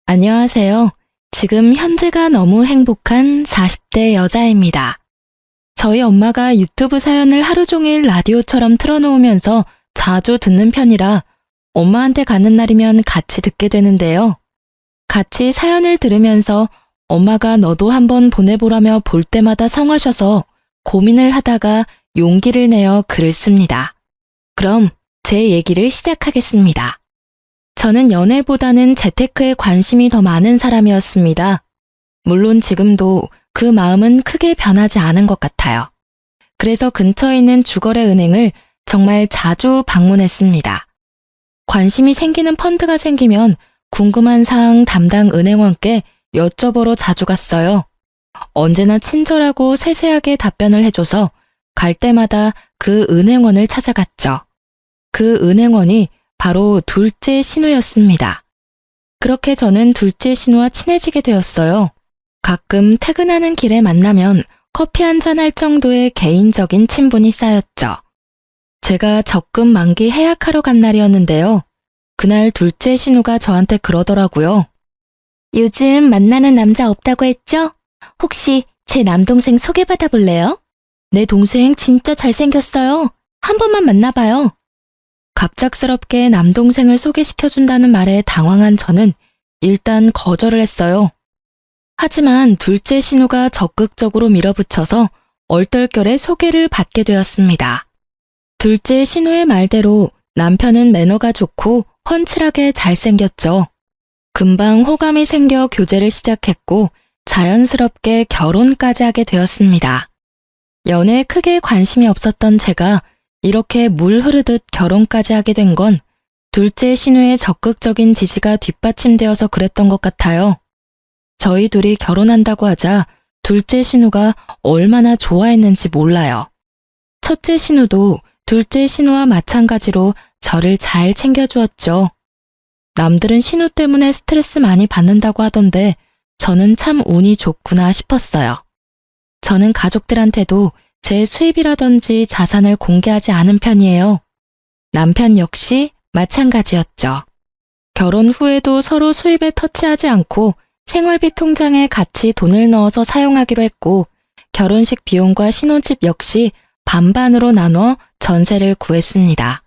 안녕하세요. 지금 현재가 너무 행복한 40대 여자입니다. 저희 엄마가 유튜브 사연을 하루 종일 라디오처럼 틀어놓으면서 자주 듣는 편이라 엄마한테 가는 날이면 같이 듣게 되는데요. 같이 사연을 들으면서 엄마가 너도 한번 보내보라며 볼 때마다 성하셔서 고민을 하다가 용기를 내어 글을 씁니다. 그럼 제 얘기를 시작하겠습니다. 저는 연애보다는 재테크에 관심이 더 많은 사람이었습니다. 물론 지금도 그 마음은 크게 변하지 않은 것 같아요. 그래서 근처에 있는 주거래 은행을 정말 자주 방문했습니다. 관심이 생기는 펀드가 생기면 궁금한 사항 담당 은행원께 여쭤보러 자주 갔어요. 언제나 친절하고 세세하게 답변을 해줘서 갈 때마다 그 은행원을 찾아갔죠. 그 은행원이 바로 둘째 신우였습니다. 그렇게 저는 둘째 신우와 친해지게 되었어요. 가끔 퇴근하는 길에 만나면 커피 한잔 할 정도의 개인적인 친분이 쌓였죠. 제가 적금 만기 해약하러 간 날이었는데요. 그날 둘째 신우가 저한테 그러더라고요. 요즘 만나는 남자 없다고 했죠? 혹시 제 남동생 소개받아 볼래요? 내 동생 진짜 잘생겼어요. 한 번만 만나봐요. 갑작스럽게 남동생을 소개시켜준다는 말에 당황한 저는 일단 거절을 했어요. 하지만 둘째 신우가 적극적으로 밀어붙여서 얼떨결에 소개를 받게 되었습니다. 둘째 신우의 말대로 남편은 매너가 좋고 훤칠하게 잘생겼죠. 금방 호감이 생겨 교제를 시작했고 자연스럽게 결혼까지 하게 되었습니다. 연애에 크게 관심이 없었던 제가 이렇게 물 흐르듯 결혼까지 하게 된 건 둘째 신우의 적극적인 지지가 뒷받침되어서 그랬던 것 같아요. 저희 둘이 결혼한다고 하자 둘째 신우가 얼마나 좋아했는지 몰라요. 첫째 신우도 둘째 신우와 마찬가지로 저를 잘 챙겨주었죠. 남들은 신우 때문에 스트레스 많이 받는다고 하던데 저는 참 운이 좋구나 싶었어요. 저는 가족들한테도 제 수입이라든지 자산을 공개하지 않은 편이에요. 남편 역시 마찬가지였죠. 결혼 후에도 서로 수입에 터치하지 않고 생활비 통장에 같이 돈을 넣어서 사용하기로 했고 결혼식 비용과 신혼집 역시 반반으로 나눠 전세를 구했습니다.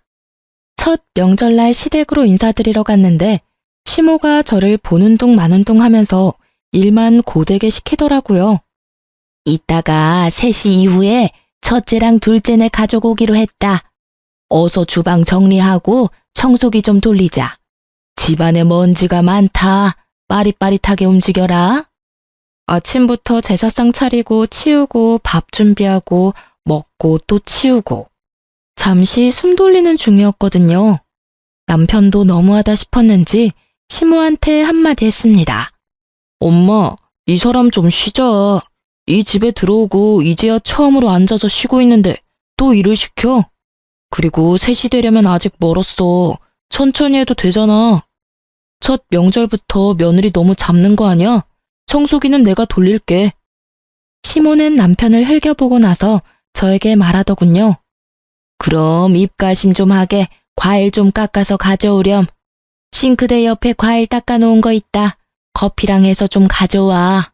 첫 명절날 시댁으로 인사드리러 갔는데 시모가 저를 보는 둥 마는 둥 하면서 일만 고되게 시키더라고요. 이따가 3시 이후에 첫째랑 둘째네 가족 오기로 했다. 어서 주방 정리하고 청소기 좀 돌리자. 집안에 먼지가 많다. 빠릿빠릿하게 움직여라. 아침부터 제사상 차리고 치우고 밥 준비하고 먹고 또 치우고. 잠시 숨 돌리는 중이었거든요. 남편도 너무하다 싶었는지 시모한테 한마디 했습니다. 엄마, 이 사람 좀 쉬자. 이 집에 들어오고 이제야 처음으로 앉아서 쉬고 있는데 또 일을 시켜? 그리고 3시 되려면 아직 멀었어. 천천히 해도 되잖아. 첫 명절부터 며느리 너무 잡는 거 아니야? 청소기는 내가 돌릴게. 시모는 남편을 흘겨보고 나서 저에게 말하더군요. 그럼 입가심 좀 하게 과일 좀 깎아서 가져오렴. 싱크대 옆에 과일 닦아놓은 거 있다. 커피랑 해서 좀 가져와.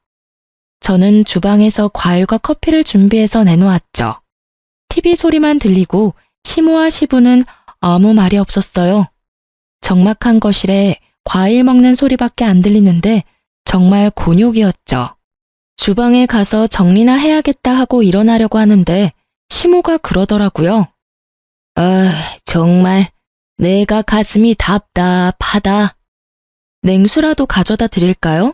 저는 주방에서 과일과 커피를 준비해서 내놓았죠. TV 소리만 들리고 시모와 시부는 아무 말이 없었어요. 적막한 거실에 과일 먹는 소리밖에 안 들리는데 정말 곤욕이었죠. 주방에 가서 정리나 해야겠다 하고 일어나려고 하는데 시모가 그러더라고요. 정말 내가 가슴이 답답하다. 냉수라도 가져다 드릴까요?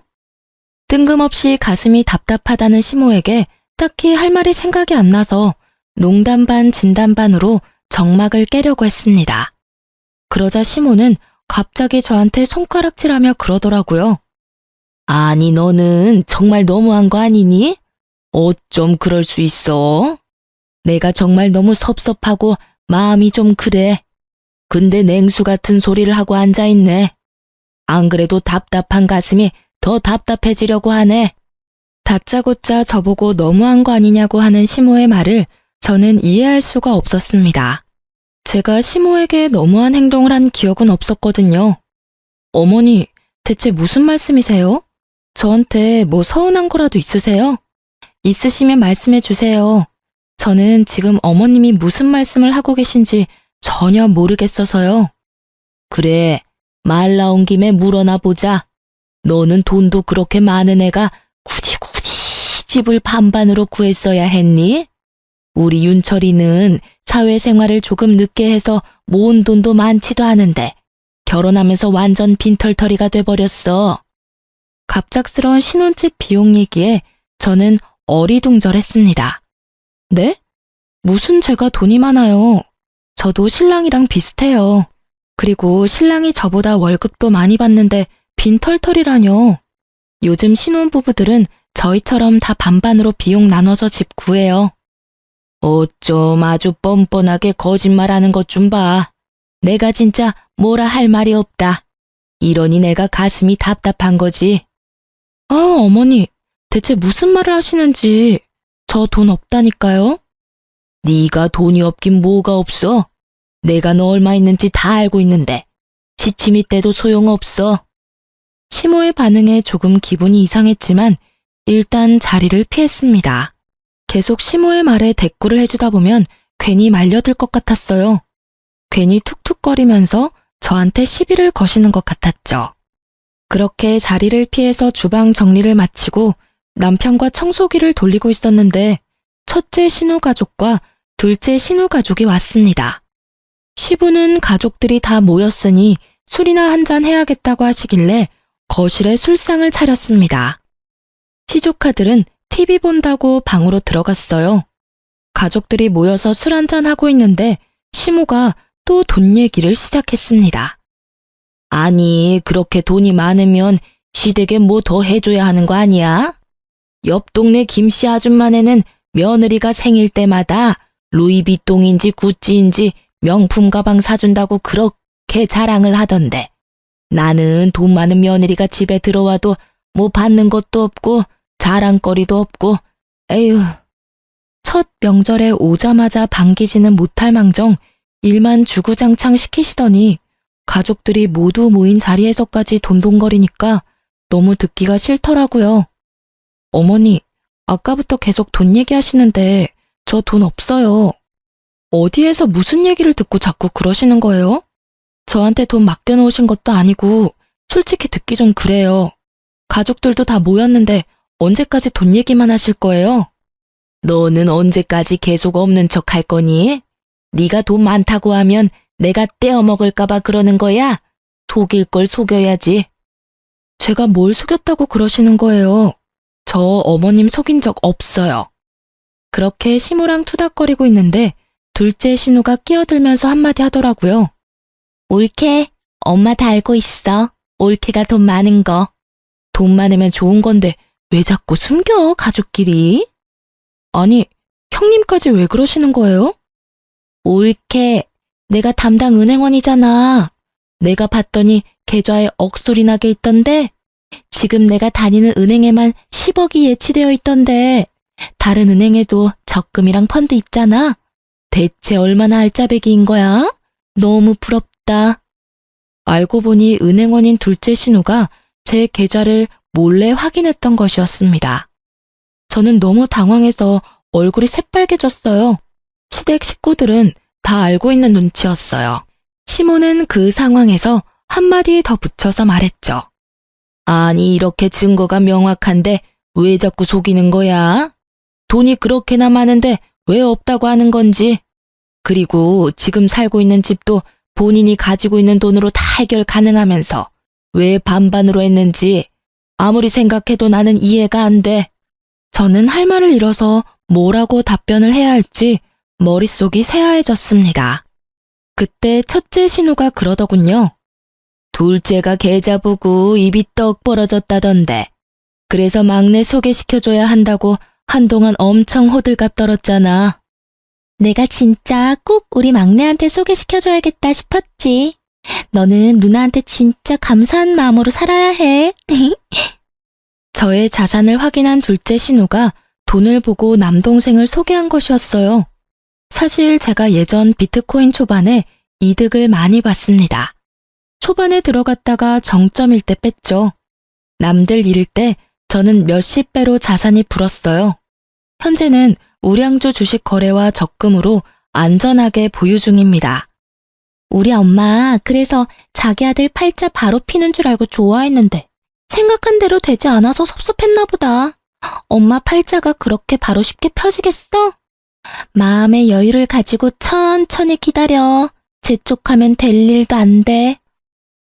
뜬금없이 가슴이 답답하다는 시모에게 딱히 할 말이 생각이 안 나서 농담 반 진담 반으로 정막을 깨려고 했습니다. 그러자 시모는 갑자기 저한테 손가락질하며 그러더라고요. 아니 너는 정말 너무한 거 아니니? 어쩜 그럴 수 있어? 내가 정말 너무 섭섭하고 마음이 좀 그래. 근데 냉수 같은 소리를 하고 앉아있네. 안 그래도 답답한 가슴이 더 답답해지려고 하네. 다짜고짜 저보고 너무한 거 아니냐고 하는 시모의 말을 저는 이해할 수가 없었습니다. 제가 시모에게 너무한 행동을 한 기억은 없었거든요. 어머니, 대체 무슨 말씀이세요? 저한테 뭐 서운한 거라도 있으세요? 있으시면 말씀해 주세요. 저는 지금 어머님이 무슨 말씀을 하고 계신지 전혀 모르겠어서요. 그래, 말 나온 김에 물어나 보자. 너는 돈도 그렇게 많은 애가 굳이 집을 반반으로 구했어야 했니? 우리 윤철이는 사회생활을 조금 늦게 해서 모은 돈도 많지도 않은데 결혼하면서 완전 빈털터리가 돼버렸어. 갑작스러운 신혼집 비용 얘기에 저는 어리둥절했습니다. 네? 무슨 제가 돈이 많아요. 저도 신랑이랑 비슷해요. 그리고 신랑이 저보다 월급도 많이 받는데 빈털터리라뇨. 요즘 신혼부부들은 저희처럼 다 반반으로 비용 나눠서 집 구해요. 어쩜 아주 뻔뻔하게 거짓말하는 것 좀 봐. 내가 진짜 뭐라 할 말이 없다. 이러니 내가 가슴이 답답한 거지. 아, 어머니, 대체 무슨 말을 하시는지. 저 돈 없다니까요? 네가 돈이 없긴 뭐가 없어. 내가 너 얼마 있는지 다 알고 있는데 시치미 때도 소용없어. 시모의 반응에 조금 기분이 이상했지만 일단 자리를 피했습니다. 계속 시모의 말에 대꾸를 해주다 보면 괜히 말려들 것 같았어요. 괜히 툭툭거리면서 저한테 시비를 거시는 것 같았죠. 그렇게 자리를 피해서 주방 정리를 마치고 남편과 청소기를 돌리고 있었는데 첫째 신우가족과 둘째 신우가족이 왔습니다. 시부는 가족들이 다 모였으니 술이나 한잔 해야겠다고 하시길래 거실에 술상을 차렸습니다. 시조카들은 TV 본다고 방으로 들어갔어요. 가족들이 모여서 술 한잔 하고 있는데 시모가 또 돈 얘기를 시작했습니다. 아니, 그렇게 돈이 많으면 시댁에 뭐 더 해줘야 하는 거 아니야? 옆 동네 김씨 아줌마네는 며느리가 생일 때마다 루이비통인지 구찌인지 명품 가방 사준다고 그렇게 자랑을 하던데 나는 돈 많은 며느리가 집에 들어와도 뭐 받는 것도 없고 자랑거리도 없고 에휴. 첫 명절에 오자마자 반기지는 못할 망정 일만 주구장창 시키시더니 가족들이 모두 모인 자리에서까지 돈돈거리니까 너무 듣기가 싫더라고요. 어머니, 아까부터 계속 돈 얘기하시는데 저 돈 없어요. 어디에서 무슨 얘기를 듣고 자꾸 그러시는 거예요? 저한테 돈 맡겨놓으신 것도 아니고 솔직히 듣기 좀 그래요. 가족들도 다 모였는데 언제까지 돈 얘기만 하실 거예요? 너는 언제까지 계속 없는 척 할 거니? 네가 돈 많다고 하면 내가 떼어먹을까 봐 그러는 거야? 속일 걸 속여야지. 제가 뭘 속였다고 그러시는 거예요? 저 어머님 속인 적 없어요. 그렇게 시무랑 투닥거리고 있는데 둘째 신우가 끼어들면서 한마디 하더라고요. 올케, 엄마 다 알고 있어. 올케가 돈 많은 거. 돈 많으면 좋은 건데 왜 자꾸 숨겨, 가족끼리? 아니, 형님까지 왜 그러시는 거예요? 올케, 내가 담당 은행원이잖아. 내가 봤더니 계좌에 억소리 나게 있던데 지금 내가 다니는 은행에만 10억이 예치되어 있던데 다른 은행에도 적금이랑 펀드 있잖아. 대체 얼마나 알짜배기인 거야? 너무 부럽다. 알고 보니 은행원인 둘째 신우가 제 계좌를 몰래 확인했던 것이었습니다. 저는 너무 당황해서 얼굴이 새빨개졌어요. 시댁 식구들은 다 알고 있는 눈치였어요. 시모는 그 상황에서 한마디 더 붙여서 말했죠. 아니, 이렇게 증거가 명확한데 왜 자꾸 속이는 거야? 돈이 그렇게나 많은데 왜 없다고 하는 건지. 그리고 지금 살고 있는 집도 본인이 가지고 있는 돈으로 다 해결 가능하면서 왜 반반으로 했는지 아무리 생각해도 나는 이해가 안 돼. 저는 할 말을 잃어서 뭐라고 답변을 해야 할지 머릿속이 새하얘졌습니다. 그때 첫째 신우가 그러더군요. 둘째가 계좌 보고 입이 떡 벌어졌다던데. 그래서 막내 소개시켜줘야 한다고 한동안 엄청 호들갑 떨었잖아. 내가 진짜 꼭 우리 막내한테 소개시켜줘야겠다 싶었지. 너는 누나한테 진짜 감사한 마음으로 살아야 해. 저의 자산을 확인한 둘째 신우가 돈을 보고 남동생을 소개한 것이었어요. 사실 제가 예전 비트코인 초반에 이득을 많이 봤습니다. 초반에 들어갔다가 정점일 때 뺐죠. 남들 잃을 때 저는 몇십 배로 자산이 불었어요. 현재는 우량주 주식 거래와 적금으로 안전하게 보유 중입니다. 우리 엄마 그래서 자기 아들 팔자 바로 피는 줄 알고 좋아했는데 생각한 대로 되지 않아서 섭섭했나 보다. 엄마 팔자가 그렇게 바로 쉽게 펴지겠어? 마음의 여유를 가지고 천천히 기다려. 재촉하면 될 일도 안 돼.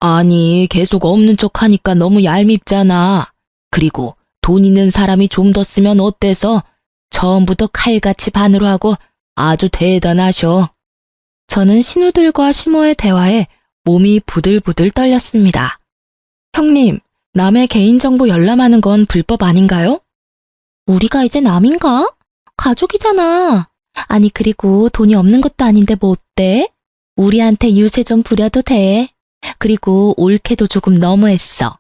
아니, 계속 없는 척 하니까 너무 얄밉잖아. 그리고 돈 있는 사람이 좀 더 쓰면 어때서? 처음부터 칼같이 반으로 하고 아주 대단하셔. 저는 신우들과 시모의 대화에 몸이 부들부들 떨렸습니다. 형님, 남의 개인정보 열람하는 건 불법 아닌가요? 우리가 이제 남인가? 가족이잖아. 아니, 그리고 돈이 없는 것도 아닌데 뭐 어때? 우리한테 유세 좀 부려도 돼. 그리고 올케도 조금 너무했어.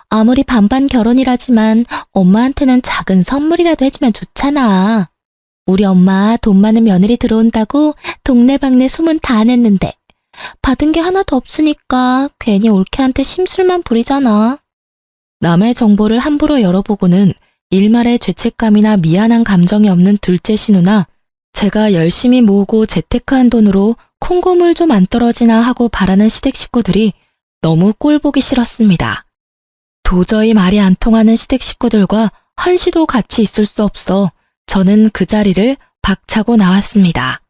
아무리 반반 결혼이라지만 엄마한테는 작은 선물이라도 해주면 좋잖아. 우리 엄마 돈 많은 며느리 들어온다고 동네방네 소문 다 냈는데 받은 게 하나도 없으니까 괜히 올케한테 심술만 부리잖아. 남의 정보를 함부로 열어보고는 일말의 죄책감이나 미안한 감정이 없는 둘째 신우나 제가 열심히 모으고 재테크한 돈으로 콩고물 좀 안 떨어지나 하고 바라는 시댁 식구들이 너무 꼴보기 싫었습니다. 도저히 말이 안 통하는 시댁 식구들과 한시도 같이 있을 수 없어 저는 그 자리를 박차고 나왔습니다.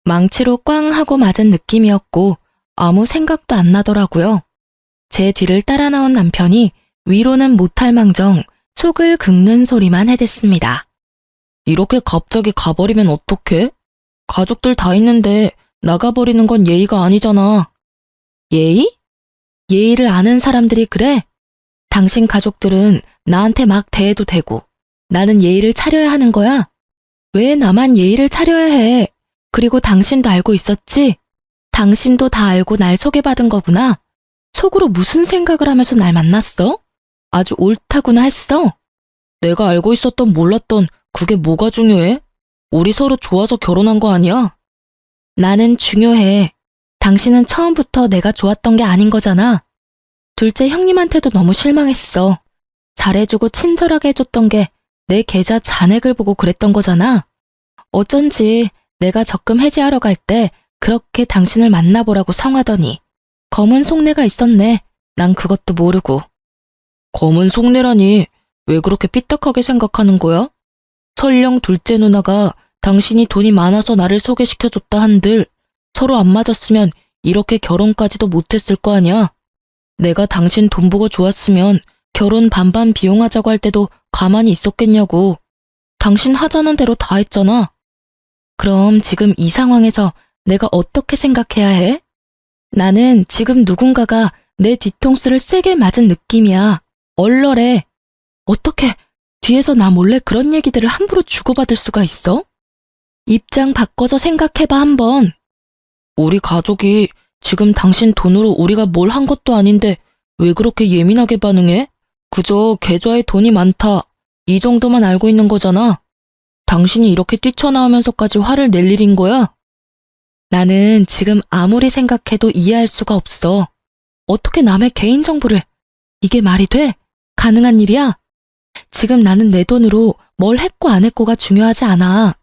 망치로 꽝 하고 맞은 느낌이었고 아무 생각도 안 나더라고요. 제 뒤를 따라 나온 남편이 위로는 못할 망정 속을 긁는 소리만 해댔습니다. 이렇게 갑자기 가버리면 어떡해? 가족들 다 있는데 나가버리는 건 예의가 아니잖아. 예의? 예의를 아는 사람들이 그래? 당신 가족들은 나한테 막 대해도 되고 나는 예의를 차려야 하는 거야? 왜 나만 예의를 차려야 해? 그리고 당신도 알고 있었지? 당신도 다 알고 날 소개받은 거구나. 속으로 무슨 생각을 하면서 날 만났어? 아주 옳다구나 했어. 내가 알고 있었던 몰랐던 그게 뭐가 중요해? 우리 서로 좋아서 결혼한 거 아니야? 나는 중요해. 당신은 처음부터 내가 좋았던 게 아닌 거잖아. 둘째 형님한테도 너무 실망했어. 잘해주고 친절하게 해줬던 게 내 계좌 잔액을 보고 그랬던 거잖아. 어쩐지 내가 적금 해지하러 갈 때 그렇게 당신을 만나보라고 성하더니 검은 속내가 있었네. 난 그것도 모르고. 검은 속내라니 왜 그렇게 삐딱하게 생각하는 거야? 설령 둘째 누나가 당신이 돈이 많아서 나를 소개시켜줬다 한들 서로 안 맞았으면 이렇게 결혼까지도 못했을 거 아니야. 내가 당신 돈 보고 좋았으면 결혼 반반 비용하자고 할 때도 가만히 있었겠냐고. 당신 하자는 대로 다 했잖아. 그럼 지금 이 상황에서 내가 어떻게 생각해야 해? 나는 지금 누군가가 내 뒤통수를 세게 맞은 느낌이야. 얼얼해. 어떻게 뒤에서 나 몰래 그런 얘기들을 함부로 주고받을 수가 있어? 입장 바꿔서 생각해봐 한번. 우리 가족이 지금 당신 돈으로 우리가 뭘 한 것도 아닌데 왜 그렇게 예민하게 반응해? 그저 계좌에 돈이 많다. 이 정도만 알고 있는 거잖아. 당신이 이렇게 뛰쳐나오면서까지 화를 낼 일인 거야? 나는 지금 아무리 생각해도 이해할 수가 없어. 어떻게 남의 개인정보를. 이게 말이 돼? 가능한 일이야? 지금 나는 내 돈으로 뭘 했고 안 했고가 중요하지 않아.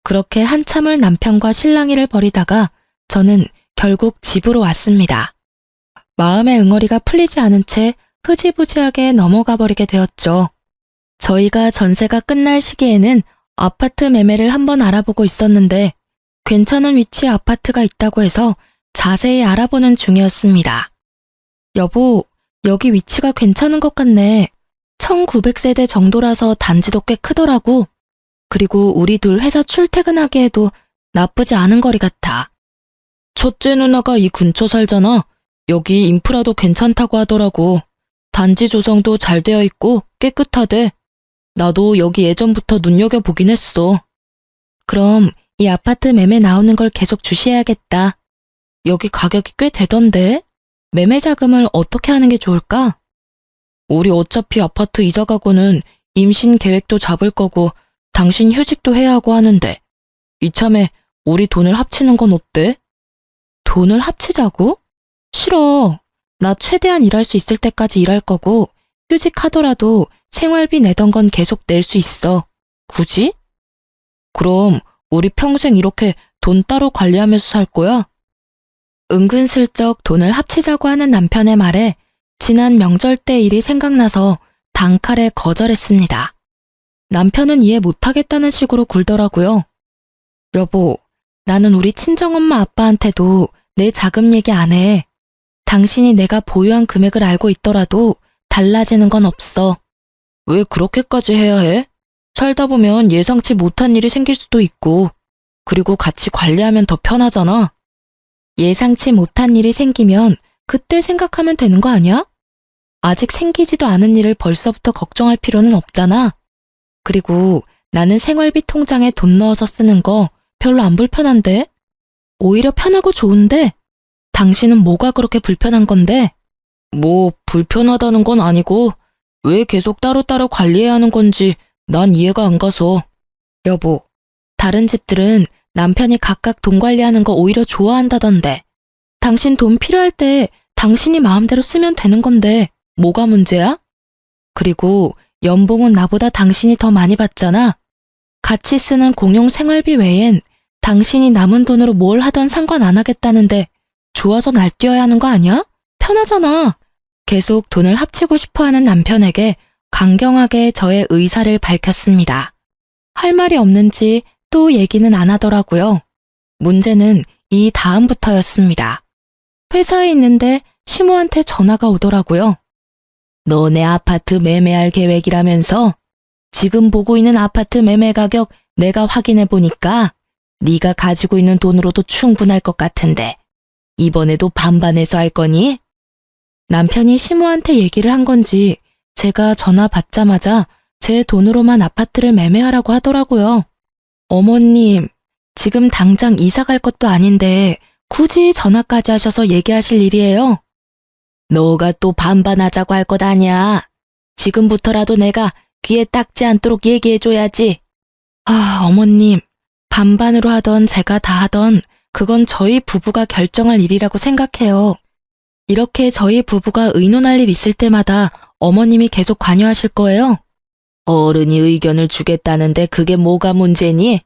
그렇게 한참을 남편과 실랑이를 벌이다가 저는 결국 집으로 왔습니다. 마음의 응어리가 풀리지 않은 채 흐지부지하게 넘어가 버리게 되었죠. 저희가 전세가 끝날 시기에는 아파트 매매를 한번 알아보고 있었는데 괜찮은 위치에 아파트가 있다고 해서 자세히 알아보는 중이었습니다. 여보, 여기 위치가 괜찮은 것 같네. 1900세대 정도라서 단지도 꽤 크더라고. 그리고 우리 둘 회사 출퇴근하기에도 나쁘지 않은 거리 같아. 첫째 누나가 이 근처 살잖아. 여기 인프라도 괜찮다고 하더라고. 단지 조성도 잘 되어 있고 깨끗하대. 나도 여기 예전부터 눈여겨보긴 했어. 그럼 이 아파트 매매 나오는 걸 계속 주시해야겠다. 여기 가격이 꽤 되던데? 매매 자금을 어떻게 하는 게 좋을까? 우리 어차피 아파트 이사 가고는 임신 계획도 잡을 거고 당신 휴직도 해야 하고 하는데 이참에 우리 돈을 합치는 건 어때? 돈을 합치자고? 싫어. 나 최대한 일할 수 있을 때까지 일할 거고 휴직하더라도 생활비 내던 건 계속 낼 수 있어. 굳이? 그럼 우리 평생 이렇게 돈 따로 관리하면서 살 거야? 은근슬쩍 돈을 합치자고 하는 남편의 말에 지난 명절 때 일이 생각나서 단칼에 거절했습니다. 남편은 이해 못하겠다는 식으로 굴더라고요. 여보, 나는 우리 친정엄마 아빠한테도 내 자금 얘기 안 해. 당신이 내가 보유한 금액을 알고 있더라도 달라지는 건 없어. 왜 그렇게까지 해야 해? 살다 보면 예상치 못한 일이 생길 수도 있고, 그리고 같이 관리하면 더 편하잖아. 예상치 못한 일이 생기면 그때 생각하면 되는 거 아니야? 아직 생기지도 않은 일을 벌써부터 걱정할 필요는 없잖아. 그리고 나는 생활비 통장에 돈 넣어서 쓰는 거 별로 안 불편한데? 오히려 편하고 좋은데? 당신은 뭐가 그렇게 불편한 건데? 뭐 불편하다는 건 아니고 왜 계속 따로따로 관리해야 하는 건지 난 이해가 안 가서. 여보, 다른 집들은 남편이 각각 돈 관리하는 거 오히려 좋아한다던데. 당신 돈 필요할 때 당신이 마음대로 쓰면 되는 건데 뭐가 문제야? 그리고 연봉은 나보다 당신이 더 많이 받잖아. 같이 쓰는 공용 생활비 외엔 당신이 남은 돈으로 뭘 하던 상관 안 하겠다는데 좋아서 날뛰어야 하는 거 아니야? 편하잖아. 계속 돈을 합치고 싶어하는 남편에게 강경하게 저의 의사를 밝혔습니다. 할 말이 없는지 또 얘기는 안 하더라고요. 문제는 이 다음부터였습니다. 회사에 있는데 시모한테 전화가 오더라고요. 너네 아파트 매매할 계획이라면서? 지금 보고 있는 아파트 매매 가격 내가 확인해 보니까 네가 가지고 있는 돈으로도 충분할 것 같은데 이번에도 반반해서 할 거니? 남편이 시모한테 얘기를 한 건지 제가 전화 받자마자 제 돈으로만 아파트를 매매하라고 하더라고요. 어머님, 지금 당장 이사 갈 것도 아닌데 굳이 전화까지 하셔서 얘기하실 일이에요? 너가 또 반반하자고 할 것 아니야. 지금부터라도 내가 귀에 딱지 않도록 얘기해줘야지. 아, 어머님, 반반으로 하던 제가 다 하던 그건 저희 부부가 결정할 일이라고 생각해요. 이렇게 저희 부부가 의논할 일 있을 때마다 어머님이 계속 관여하실 거예요? 어른이 의견을 주겠다는데 그게 뭐가 문제니?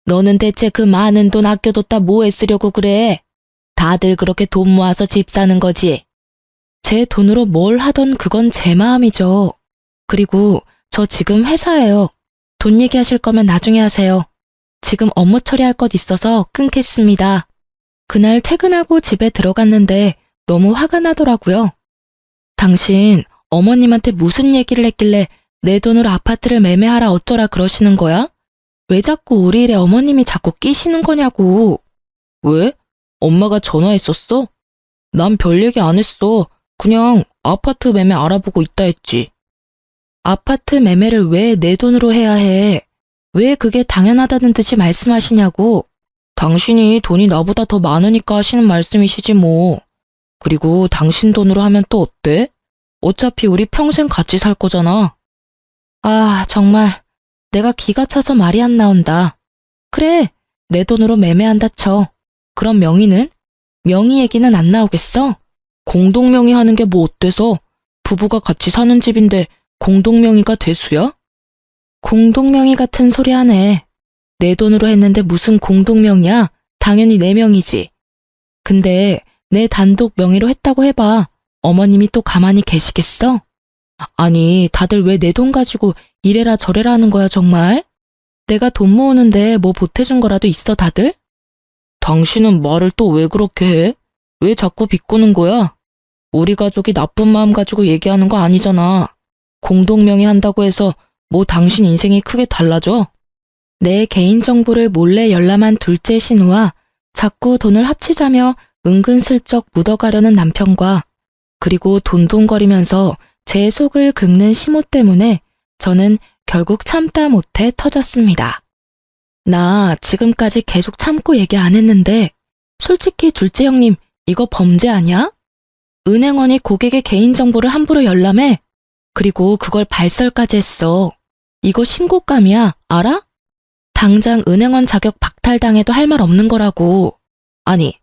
너는 대체 그 많은 돈 아껴뒀다 뭐에 쓰려고 그래? 다들 그렇게 돈 모아서 집 사는 거지. 제 돈으로 뭘 하던 그건 제 마음이죠. 그리고 저 지금 회사예요. 돈 얘기하실 거면 나중에 하세요. 지금 업무 처리할 것 있어서 끊겠습니다. 그날 퇴근하고 집에 들어갔는데 너무 화가 나더라고요. 당신 어머님한테 무슨 얘기를 했길래 내 돈으로 아파트를 매매하라 어쩌라 그러시는 거야? 왜 자꾸 우리 일에 어머님이 자꾸 끼시는 거냐고. 왜? 엄마가 전화했었어? 난 별 얘기 안 했어. 그냥 아파트 매매 알아보고 있다 했지. 아파트 매매를 왜 내 돈으로 해야 해? 왜 그게 당연하다는 듯이 말씀하시냐고. 당신이 돈이 나보다 더 많으니까 하시는 말씀이시지 뭐. 그리고 당신 돈으로 하면 또 어때? 어차피 우리 평생 같이 살 거잖아. 아, 정말 내가 기가 차서 말이 안 나온다. 그래, 내 돈으로 매매한다 쳐. 그럼 명의는? 명의 얘기는 안 나오겠어? 공동명의 하는 게 뭐 어때서? 부부가 같이 사는 집인데 공동명의가 대수야? 공동명의 같은 소리 하네. 내 돈으로 했는데 무슨 공동명의야? 당연히 내 명의지. 근데 내 단독 명의로 했다고 해봐. 어머님이 또 가만히 계시겠어? 아니, 다들 왜 내 돈 가지고 이래라 저래라 하는 거야 정말? 내가 돈 모으는데 뭐 보태준 거라도 있어 다들? 당신은 말을 또 왜 그렇게 해? 왜 자꾸 비꼬는 거야? 우리 가족이 나쁜 마음 가지고 얘기하는 거 아니잖아. 공동명의 한다고 해서 뭐 당신 인생이 크게 달라져? 내 개인정보를 몰래 열람한 둘째 신우와 자꾸 돈을 합치자며 은근슬쩍 묻어가려는 남편과 그리고 돈돈거리면서 제 속을 긁는 시모 때문에 저는 결국 참다 못해 터졌습니다. 나 지금까지 계속 참고 얘기 안 했는데 솔직히 둘째 형님 이거 범죄 아니야? 은행원이 고객의 개인정보를 함부로 열람해. 그리고 그걸 발설까지 했어. 이거 신고감이야, 알아? 당장 은행원 자격 박탈당해도 할 말 없는 거라고. 아니,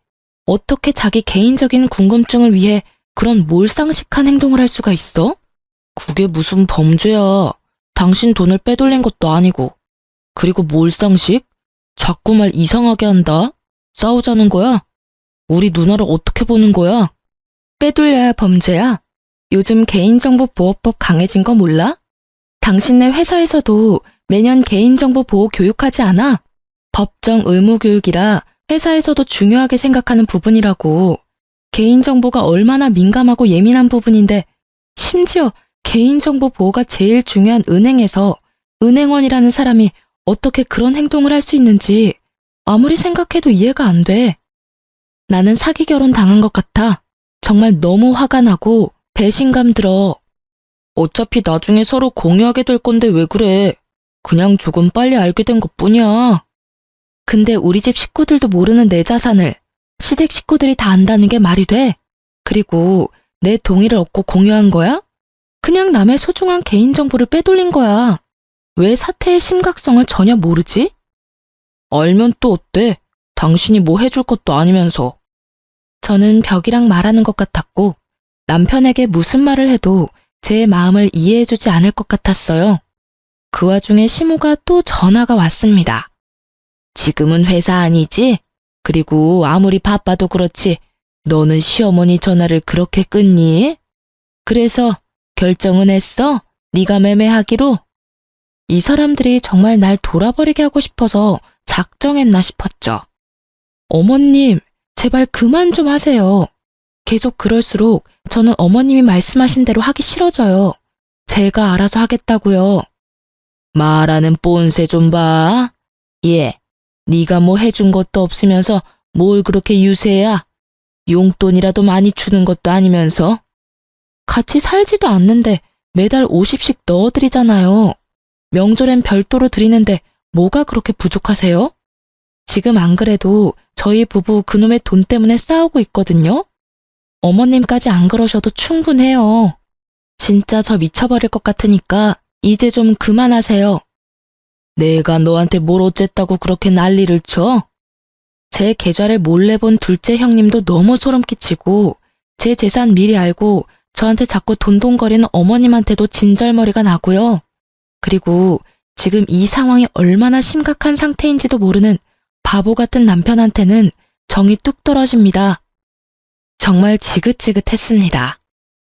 어떻게 자기 개인적인 궁금증을 위해 그런 몰상식한 행동을 할 수가 있어? 그게 무슨 범죄야. 당신 돈을 빼돌린 것도 아니고. 그리고 몰상식? 자꾸 말 이상하게 한다. 싸우자는 거야? 우리 누나를 어떻게 보는 거야? 빼돌려야 범죄야? 요즘 개인정보보호법 강해진 거 몰라? 당신네 회사에서도 매년 개인정보 보호 교육하지 않아? 법정 의무 교육이라 회사에서도 중요하게 생각하는 부분이라고. 개인정보가 얼마나 민감하고 예민한 부분인데 심지어 개인정보 보호가 제일 중요한 은행에서 은행원이라는 사람이 어떻게 그런 행동을 할 수 있는지 아무리 생각해도 이해가 안 돼. 나는 사기 결혼 당한 것 같아. 정말 너무 화가 나고 배신감 들어. 어차피 나중에 서로 공유하게 될 건데 왜 그래? 그냥 조금 빨리 알게 된 것뿐이야. 근데 우리 집 식구들도 모르는 내 자산을 시댁 식구들이 다 안다는 게 말이 돼? 그리고 내 동의를 얻고 공유한 거야? 그냥 남의 소중한 개인정보를 빼돌린 거야. 왜 사태의 심각성을 전혀 모르지? 알면 또 어때? 당신이 뭐 해줄 것도 아니면서. 저는 벽이랑 말하는 것 같았고 남편에게 무슨 말을 해도 제 마음을 이해해주지 않을 것 같았어요. 그 와중에 시모가 또 전화가 왔습니다. 지금은 회사 아니지? 그리고 아무리 바빠도 그렇지 너는 시어머니 전화를 그렇게 끊니? 그래서 결정은 했어? 네가 매매하기로? 이 사람들이 정말 날 돌아버리게 하고 싶어서 작정했나 싶었죠. 어머님, 제발 그만 좀 하세요. 계속 그럴수록 저는 어머님이 말씀하신 대로 하기 싫어져요. 제가 알아서 하겠다고요. 말하는 뽐새 좀 봐. 얘, 네가 뭐 해준 것도 없으면서 뭘 그렇게 유세야? 용돈이라도 많이 주는 것도 아니면서. 같이 살지도 않는데 매달 50씩 넣어드리잖아요. 명절엔 별도로 드리는데 뭐가 그렇게 부족하세요? 지금 안 그래도 저희 부부 그놈의 돈 때문에 싸우고 있거든요. 어머님까지 안 그러셔도 충분해요. 진짜 저 미쳐버릴 것 같으니까 이제 좀 그만하세요. 내가 너한테 뭘 어쨌다고 그렇게 난리를 쳐? 제 계좌를 몰래 본 둘째 형님도 너무 소름 끼치고 제 재산 미리 알고 저한테 자꾸 돈돈거리는 어머님한테도 진절머리가 나고요. 그리고 지금 이 상황이 얼마나 심각한 상태인지도 모르는 바보 같은 남편한테는 정이 뚝 떨어집니다. 정말 지긋지긋했습니다.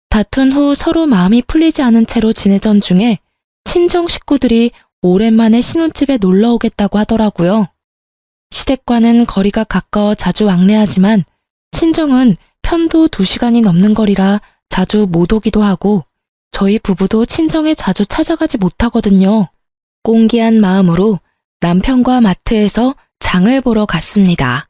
다툰 후 서로 마음이 풀리지 않은 채로 지내던 중에 친정 식구들이 오랜만에 신혼집에 놀러 오겠다고 하더라고요. 시댁과는 거리가 가까워 자주 왕래하지만 친정은 편도 2시간이 넘는 거리라 자주 못 오기도 하고 저희 부부도 친정에 자주 찾아가지 못하거든요. 꽁기한 마음으로 남편과 마트에서 장을 보러 갔습니다.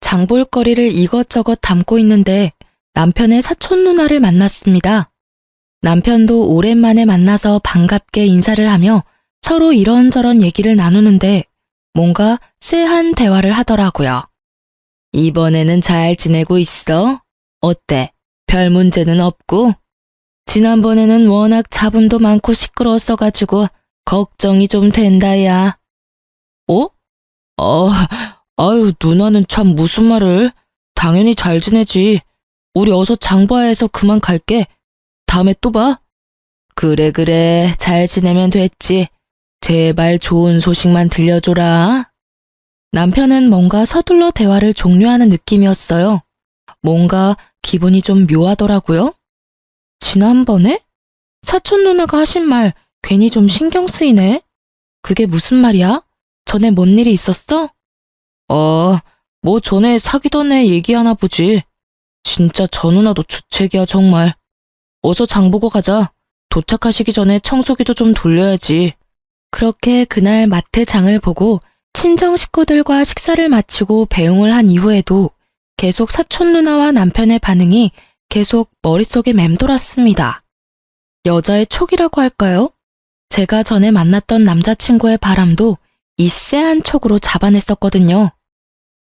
장볼 거리를 이것저것 담고 있는데 남편의 사촌 누나를 만났습니다. 남편도 오랜만에 만나서 반갑게 인사를 하며 서로 이런저런 얘기를 나누는데 뭔가 쎄한 대화를 하더라고요. 이번에는 잘 지내고 있어? 어때? 별 문제는 없고? 지난번에는 워낙 잡음도 많고 시끄러웠어가지고 걱정이 좀 된다, 야. 어? 아유, 누나는 참 무슨 말을. 당연히 잘 지내지. 우리 어서 장봐야해서 그만 갈게. 다음에 또 봐. 그래, 잘 지내면 됐지. 제발 좋은 소식만 들려줘라. 남편은 뭔가 서둘러 대화를 종료하는 느낌이었어요. 뭔가 기분이 좀 묘하더라고요. 지난번에? 사촌 누나가 하신 말 괜히 좀 신경 쓰이네. 그게 무슨 말이야? 전에 뭔 일이 있었어? 뭐 전에 사귀던 애 얘기하나 보지. 진짜 저 누나도 주책이야 정말. 어서 장 보고 가자. 도착하시기 전에 청소기도 좀 돌려야지. 그렇게 그날 마트 장을 보고 친정 식구들과 식사를 마치고 배웅을 한 이후에도 계속 사촌 누나와 남편의 반응이 계속 머릿속에 맴돌았습니다. 여자의 촉이라고 할까요? 제가 전에 만났던 남자친구의 바람도 이 쎄한 촉으로 잡아냈었거든요.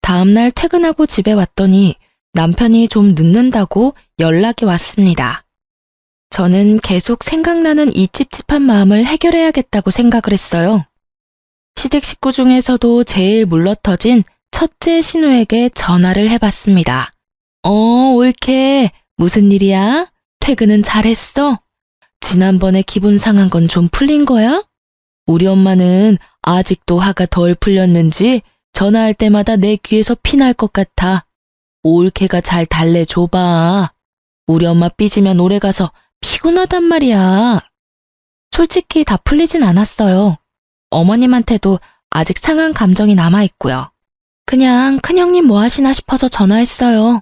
다음날 퇴근하고 집에 왔더니 남편이 좀 늦는다고 연락이 왔습니다. 저는 계속 생각나는 이 찝찝한 마음을 해결해야겠다고 생각을 했어요. 시댁 식구 중에서도 제일 물러터진 첫째 신우에게 전화를 해봤습니다. 옳게. 무슨 일이야? 퇴근은 잘했어? 지난번에 기분 상한 건 좀 풀린 거야? 우리 엄마는 아직도 화가 덜 풀렸는지 전화할 때마다 내 귀에서 피날 것 같아. 올케가 잘 달래줘봐. 우리 엄마 삐지면 오래 가서 피곤하단 말이야. 솔직히 다 풀리진 않았어요. 어머님한테도 아직 상한 감정이 남아있고요. 그냥 큰형님 뭐 하시나 싶어서 전화했어요.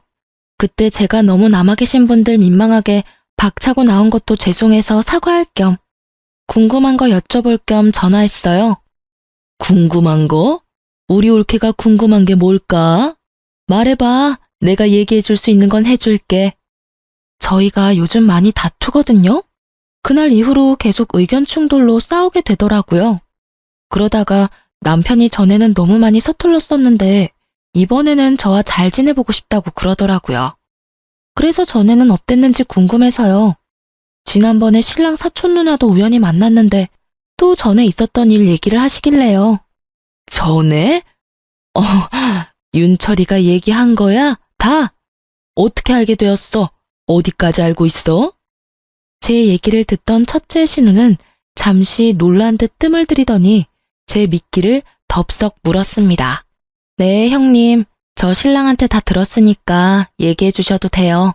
그때 제가 너무 남아 계신 분들 민망하게 박차고 나온 것도 죄송해서 사과할 겸 궁금한 거 여쭤볼 겸 전화했어요. 궁금한 거? 우리 올케가 궁금한 게 뭘까? 말해봐. 내가 얘기해 줄 수 있는 건 해줄게. 저희가 요즘 많이 다투거든요. 그날 이후로 계속 의견 충돌로 싸우게 되더라고요. 그러다가 남편이 전에는 너무 많이 서툴렀었는데 이번에는 저와 잘 지내보고 싶다고 그러더라고요. 그래서 전에는 어땠는지 궁금해서요. 지난번에 신랑 사촌 누나도 우연히 만났는데 또 전에 있었던 일 얘기를 하시길래요. 전에? 윤철이가 얘기한 거야? 다? 어떻게 알게 되었어? 어디까지 알고 있어? 제 얘기를 듣던 첫째 신우는 잠시 놀란 듯 뜸을 들이더니 제 미끼를 덥석 물었습니다. 네, 형님. 저 신랑한테 다 들었으니까 얘기해 주셔도 돼요.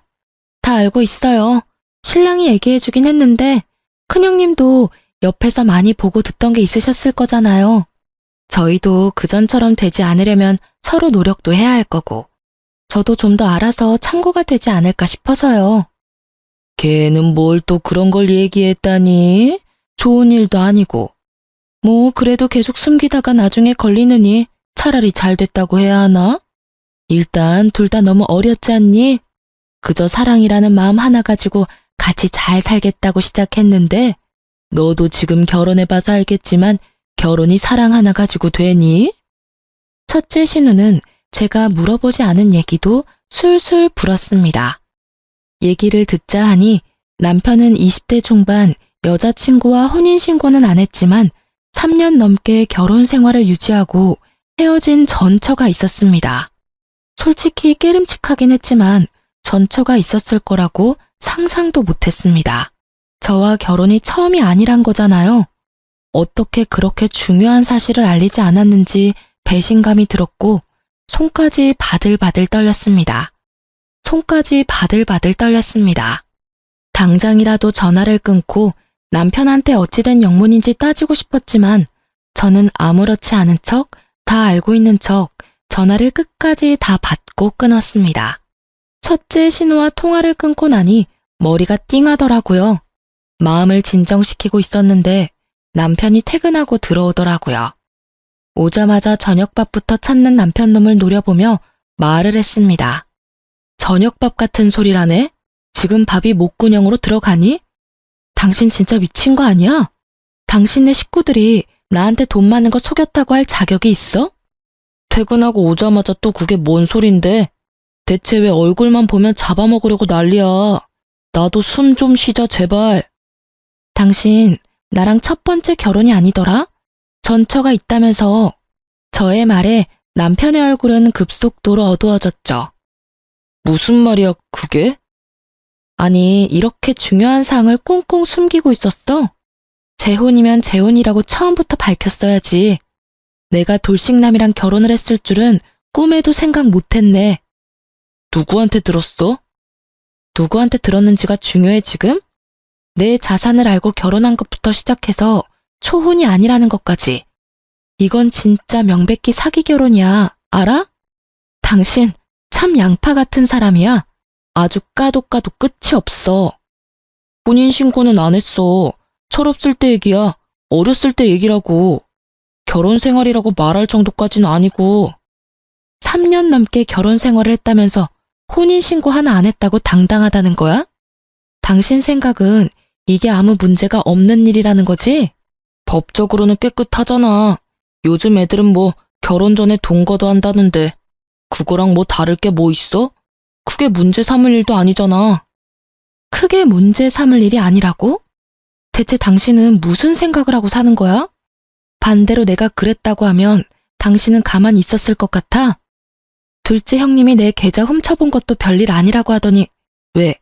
다 알고 있어요. 신랑이 얘기해 주긴 했는데 큰형님도 옆에서 많이 보고 듣던 게 있으셨을 거잖아요. 저희도 그전처럼 되지 않으려면 서로 노력도 해야 할 거고 저도 좀 더 알아서 참고가 되지 않을까 싶어서요. 걔는 뭘 또 그런 걸 얘기했다니? 좋은 일도 아니고. 뭐 그래도 계속 숨기다가 나중에 걸리느니 차라리 잘 됐다고 해야 하나? 일단 둘 다 너무 어렸지 않니? 그저 사랑이라는 마음 하나 가지고 같이 잘 살겠다고 시작했는데 너도 지금 결혼해봐서 알겠지만 결혼이 사랑 하나 가지고 되니? 첫째 신우는 제가 물어보지 않은 얘기도 술술 불었습니다. 얘기를 듣자 하니 남편은 20대 중반 여자친구와 혼인신고는 안 했지만 3년 넘게 결혼 생활을 유지하고 헤어진 전처가 있었습니다. 솔직히 깨름칙하긴 했지만 전처가 있었을 거라고 상상도 못했습니다. 저와 결혼이 처음이 아니란 거잖아요. 어떻게 그렇게 중요한 사실을 알리지 않았는지 배신감이 들었고 손까지 바들바들 떨렸습니다. 당장이라도 전화를 끊고 남편한테 어찌된 영문인지 따지고 싶었지만 저는 아무렇지 않은 척, 다 알고 있는 척 전화를 끝까지 다 받고 끊었습니다. 첫째 신우와 통화를 끊고 나니 머리가 띵하더라고요. 마음을 진정시키고 있었는데 남편이 퇴근하고 들어오더라고요. 오자마자 저녁밥부터 찾는 남편 놈을 노려보며 말을 했습니다. 저녁밥 같은 소리라네? 지금 밥이 목구녕으로 들어가니? 당신 진짜 미친 거 아니야? 당신네 식구들이 나한테 돈 많은 거 속였다고 할 자격이 있어? 퇴근하고 오자마자 또 그게 뭔 소린데? 대체 왜 얼굴만 보면 잡아먹으려고 난리야? 나도 숨 좀 쉬자 제발. 당신 나랑 첫 번째 결혼이 아니더라? 전처가 있다면서. 저의 말에 남편의 얼굴은 급속도로 어두워졌죠. 무슨 말이야 그게? 아니 이렇게 중요한 사항을 꽁꽁 숨기고 있었어? 재혼이면 재혼이라고 처음부터 밝혔어야지. 내가 돌싱남이랑 결혼을 했을 줄은 꿈에도 생각 못했네. 누구한테 들었어? 누구한테 들었는지가 중요해 지금? 내 자산을 알고 결혼한 것부터 시작해서 초혼이 아니라는 것까지. 이건 진짜 명백히 사기 결혼이야. 알아? 당신 참 양파 같은 사람이야. 아주 까도 끝이 없어. 혼인신고는 안 했어. 철없을 때 얘기야. 어렸을 때 얘기라고. 결혼 생활이라고 말할 정도까지는 아니고. 3년 넘게 결혼 생활을 했다면서 혼인신고 하나 안 했다고 당당하다는 거야? 당신 생각은 이게 아무 문제가 없는 일이라는 거지? 법적으로는 깨끗하잖아. 요즘 애들은 뭐 결혼 전에 동거도 한다는데 그거랑 뭐 다를 게 뭐 있어? 크게 문제 삼을 일도 아니잖아. 크게 문제 삼을 일이 아니라고? 대체 당신은 무슨 생각을 하고 사는 거야? 반대로 내가 그랬다고 하면 당신은 가만히 있었을 것 같아? 둘째 형님이 내 계좌 훔쳐본 것도 별일 아니라고 하더니 왜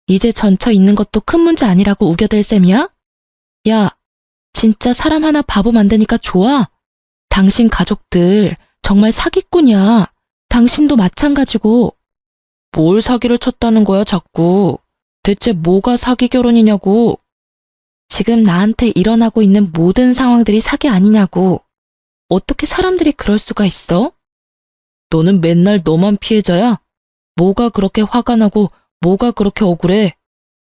이제 전처 있는 것도 큰 문제 아니라고 우겨댈 셈이야? 야, 진짜 사람 하나 바보 만드니까 좋아? 당신 가족들 정말 사기꾼이야. 당신도 마찬가지고. 뭘 사기를 쳤다는 거야, 자꾸. 대체 뭐가 사기 결혼이냐고. 지금 나한테 일어나고 있는 모든 상황들이 사기 아니냐고. 어떻게 사람들이 그럴 수가 있어? 너는 맨날 너만 피해자야? 뭐가 그렇게 화가 나고 뭐가 그렇게 억울해?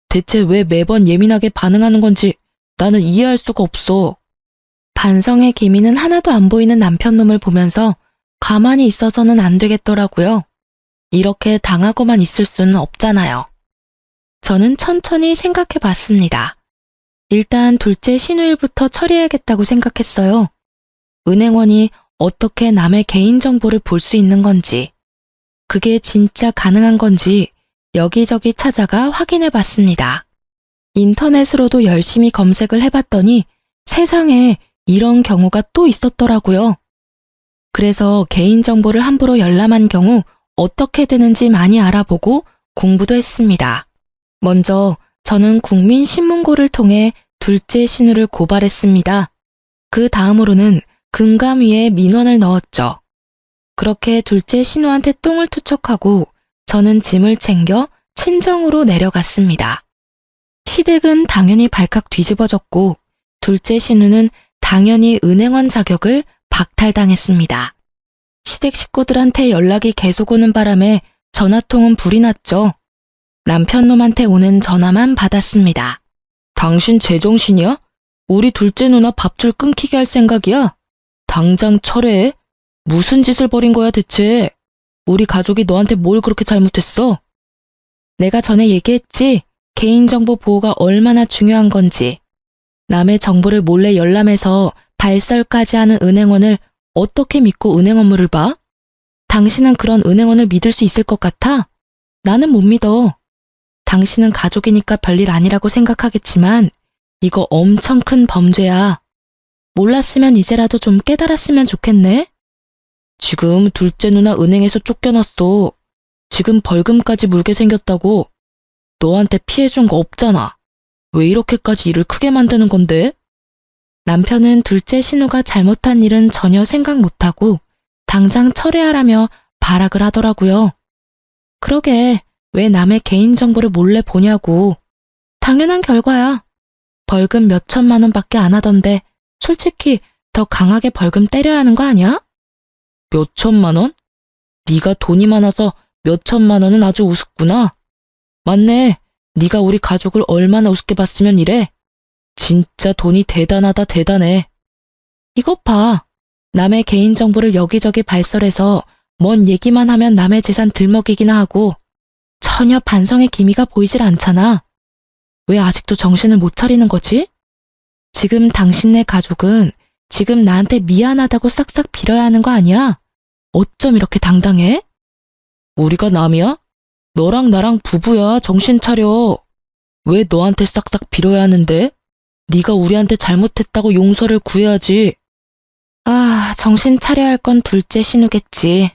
대체 왜 매번 예민하게 반응하는 건지 나는 이해할 수가 없어. 반성의 기미는 하나도 안 보이는 남편놈을 보면서 가만히 있어서는 안 되겠더라고요. 이렇게 당하고만 있을 수는 없잖아요. 저는 천천히 생각해 봤습니다. 일단 둘째 신우일부터 처리해야겠다고 생각했어요. 은행원이 어떻게 남의 개인정보를 볼 수 있는 건지, 그게 진짜 가능한 건지 여기저기 찾아가 확인해 봤습니다. 인터넷으로도 열심히 검색을 해봤더니 세상에 이런 경우가 또 있었더라고요. 그래서 개인정보를 함부로 열람한 경우 어떻게 되는지 많이 알아보고 공부도 했습니다. 먼저 저는 국민신문고를 통해 둘째 신우를 고발했습니다. 그 다음으로는 금감위에 민원을 넣었죠. 그렇게 둘째 신우한테 똥을 투척하고 저는 짐을 챙겨 친정으로 내려갔습니다. 시댁은 당연히 발칵 뒤집어졌고 둘째 신우는 당연히 은행원 자격을 박탈당했습니다. 시댁 식구들한테 연락이 계속 오는 바람에 전화통은 불이 났죠. 남편놈한테 오는 전화만 받았습니다. 당신 제정신이야? 우리 둘째 누나 밥줄 끊기게 할 생각이야? 당장 철회해? 무슨 짓을 벌인 거야 대체? 우리 가족이 너한테 뭘 그렇게 잘못했어? 내가 전에 얘기했지? 개인정보 보호가 얼마나 중요한 건지. 남의 정보를 몰래 열람해서 발설까지 하는 은행원을 어떻게 믿고 은행 업무를 봐? 당신은 그런 은행원을 믿을 수 있을 것 같아? 나는 못 믿어. 당신은 가족이니까 별일 아니라고 생각하겠지만 이거 엄청 큰 범죄야. 몰랐으면 이제라도 좀 깨달았으면 좋겠네. 지금 둘째 누나 은행에서 쫓겨났어. 지금 벌금까지 물게 생겼다고. 너한테 피해준 거 없잖아. 왜 이렇게까지 일을 크게 만드는 건데? 남편은 둘째 신우가 잘못한 일은 전혀 생각 못하고 당장 철회하라며 발악을 하더라고요. 그러게 왜 남의 개인정보를 몰래 보냐고. 당연한 결과야. 벌금 몇 천만 원밖에 안 하던데 솔직히 더 강하게 벌금 때려야 하는 거 아니야? 몇 천만 원? 네가 돈이 많아서 몇 천만 원은 아주 우습구나. 맞네. 네가 우리 가족을 얼마나 우습게 봤으면 이래. 진짜 돈이 대단하다 대단해. 이것 봐. 남의 개인정보를 여기저기 발설해서 뭔 얘기만 하면 남의 재산 들먹이기나 하고 전혀 반성의 기미가 보이질 않잖아. 왜 아직도 정신을 못 차리는 거지? 지금 당신네 가족은 지금 나한테 미안하다고 싹싹 빌어야 하는 거 아니야? 어쩜 이렇게 당당해? 우리가 남이야? 너랑 나랑 부부야. 정신 차려. 왜 너한테 싹싹 빌어야 하는데? 네가 우리한테 잘못했다고 용서를 구해야지. 아, 정신 차려야 할 건 둘째 신우겠지.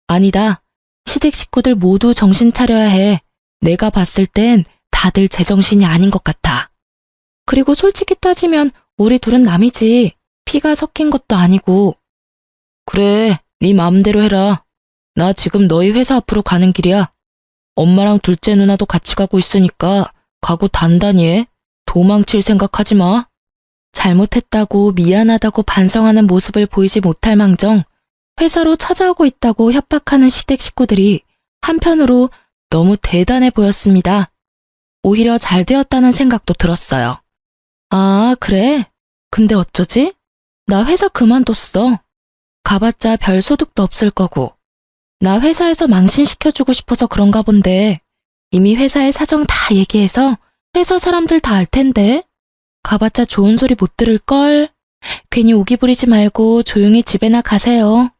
아니다. 시댁 식구들 모두 정신 차려야 해. 내가 봤을 땐 다들 제정신이 아닌 것 같아. 그리고 솔직히 따지면 우리 둘은 남이지. 피가 섞인 것도 아니고. 그래, 네 마음대로 해라. 나 지금 너희 회사 앞으로 가는 길이야. 엄마랑 둘째 누나도 같이 가고 있으니까 각오 단단히 해. 도망칠 생각하지 마. 잘못했다고 미안하다고 반성하는 모습을 보이지 못할 망정 회사로 찾아오고 있다고 협박하는 시댁 식구들이 한편으로 너무 대단해 보였습니다. 오히려 잘 되었다는 생각도 들었어요. 아, 그래? 근데 어쩌지? 나 회사 그만뒀어. 가봤자 별 소득도 없을 거고. 나 회사에서 망신시켜주고 싶어서 그런가 본데 이미 회사의 사정 다 얘기해서 회사 사람들 다 알 텐데. 가봤자 좋은 소리 못 들을걸. 괜히 오기 부리지 말고 조용히 집에나 가세요.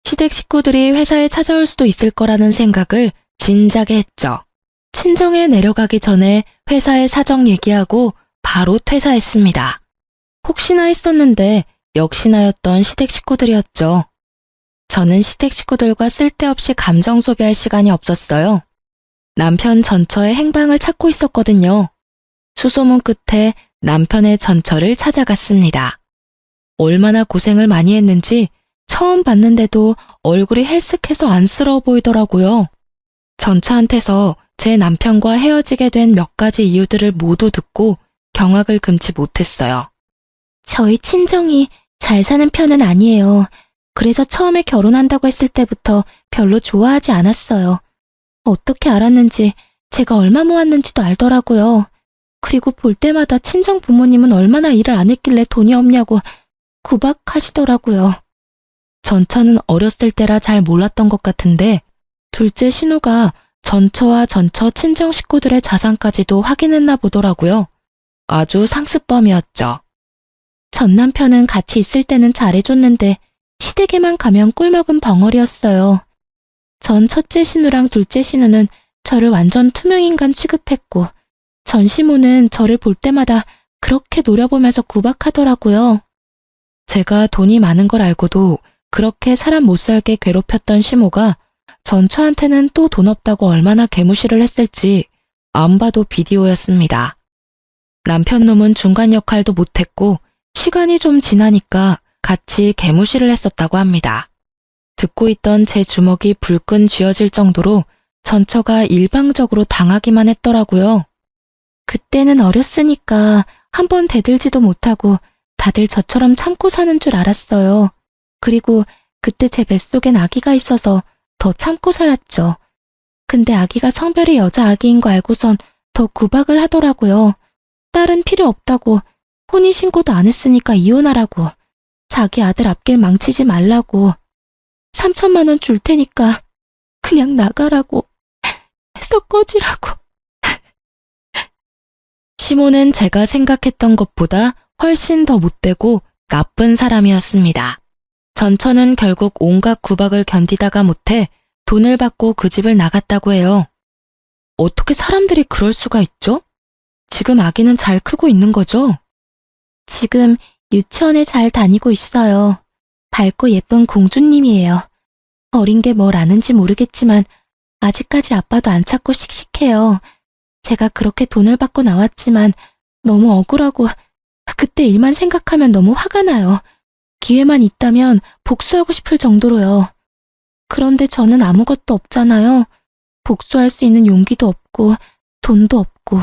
시댁 식구들이 회사에 찾아올 수도 있을 거라는 생각을 진작에 했죠. 친정에 내려가기 전에 회사의 사정 얘기하고 바로 퇴사했습니다. 혹시나 했었는데 역시나였던 시댁 식구들이었죠. 저는 시댁 식구들과 쓸데없이 감정 소비할 시간이 없었어요. 남편 전처의 행방을 찾고 있었거든요. 수소문 끝에 남편의 전처를 찾아갔습니다. 얼마나 고생을 많이 했는지 처음 봤는데도 얼굴이 헬쓱해서 안쓰러워 보이더라고요. 전처한테서 제 남편과 헤어지게 된 몇 가지 이유들을 모두 듣고 경악을 금치 못했어요. 저희 친정이 잘 사는 편은 아니에요. 그래서 처음에 결혼한다고 했을 때부터 별로 좋아하지 않았어요. 어떻게 알았는지 제가 얼마 모았는지도 알더라고요. 그리고 볼 때마다 친정 부모님은 얼마나 일을 안 했길래 돈이 없냐고 구박하시더라고요. 전처는 어렸을 때라 잘 몰랐던 것 같은데 둘째 신우가 전처와 전처 친정 식구들의 자산까지도 확인했나 보더라고요. 아주 상습범이었죠. 전 남편은 같이 있을 때는 잘해줬는데 시댁에만 가면 꿀먹은 벙어리였어요. 전 첫째 신우랑 둘째 신우는 저를 완전 투명인간 취급했고 전 시모는 저를 볼 때마다 그렇게 노려보면서 구박하더라고요. 제가 돈이 많은 걸 알고도 그렇게 사람 못 살게 괴롭혔던 시모가 전처한테는 또 돈 없다고 얼마나 개무시를 했을지 안 봐도 비디오였습니다. 남편 놈은 중간 역할도 못했고 시간이 좀 지나니까 같이 개무시를 했었다고 합니다. 듣고 있던 제 주먹이 불끈 쥐어질 정도로 전처가 일방적으로 당하기만 했더라고요. 그때는 어렸으니까 한번 대들지도 못하고 다들 저처럼 참고 사는 줄 알았어요. 그리고 그때 제 뱃속엔 아기가 있어서 더 참고 살았죠. 근데 아기가 성별이 여자 아기인 거 알고선 더 구박을 하더라고요. 딸은 필요 없다고, 혼인신고도 안 했으니까 이혼하라고, 자기 아들 앞길 망치지 말라고, 3천만 원 줄 테니까 그냥 나가라고 해서 꺼지라고. 시모는 제가 생각했던 것보다 훨씬 더 못되고 나쁜 사람이었습니다. 전처는 결국 온갖 구박을 견디다가 못해 돈을 받고 그 집을 나갔다고 해요. 어떻게 사람들이 그럴 수가 있죠? 지금 아기는 잘 크고 있는 거죠? 지금 유치원에 잘 다니고 있어요. 밝고 예쁜 공주님이에요. 어린 게 뭘 아는지 모르겠지만 아직까지 아빠도 안 찾고 씩씩해요. 제가 그렇게 돈을 받고 나왔지만 너무 억울하고 그때 일만 생각하면 너무 화가 나요. 기회만 있다면 복수하고 싶을 정도로요. 그런데 저는 아무것도 없잖아요. 복수할 수 있는 용기도 없고 돈도 없고.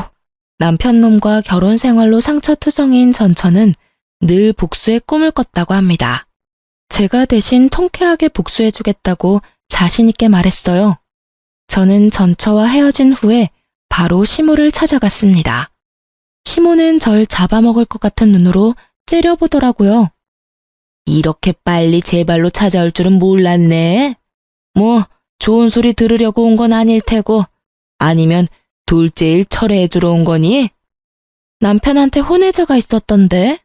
남편 놈과 결혼 생활로 상처투성이인 전처는 늘 복수의 꿈을 꿨다고 합니다. 제가 대신 통쾌하게 복수해주겠다고 자신있게 말했어요. 저는 전처와 헤어진 후에 바로 시모를 찾아갔습니다. 시모는 절 잡아먹을 것 같은 눈으로 째려보더라고요. 이렇게 빨리 제 발로 찾아올 줄은 몰랐네. 뭐 좋은 소리 들으려고 온 건 아닐 테고 아니면 둘째 일 철회해주러 온 거니? 남편한테 혼외자가 있었던데.